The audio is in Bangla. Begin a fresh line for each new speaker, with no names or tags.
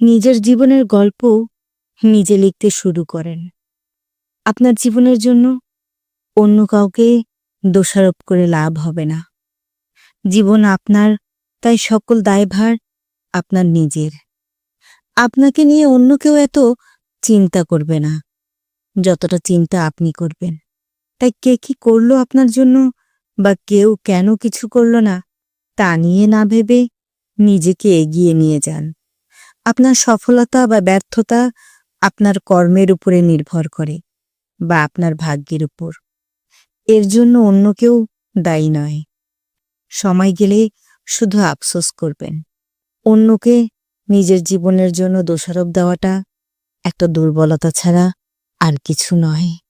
নিজের জীবনের গল্প নিজে লিখতে শুরু করেন। আপনার জীবনের জন্য অন্য কাউকে দোষারোপ করে লাভ হবে না। জীবন আপনার, তাই সকল দায়ভার আপনার নিজের। আপনাকে নিয়ে অন্য কেউ এত চিন্তা করবে না যতটা চিন্তা আপনি করবেন। তাই কে কি করলো আপনার জন্য বা কেউ কেন কিছু করলো না তা নিয়ে না ভেবে নিজেকে এগিয়ে নিয়ে যান। আপনার সফলতা বা ব্যর্থতা আপনার কর্মের উপরে নির্ভর করে বা আপনার ভাগ্যের উপর। এর জন্য অন্য কেউ দায়ী নয়। সময় গেলে শুধু আফসোস করবেন। অন্যকে নিজের জীবনের জন্য দোষারোপ দেওয়াটা একটা দুর্বলতা ছাড়া আর কিছু নয়।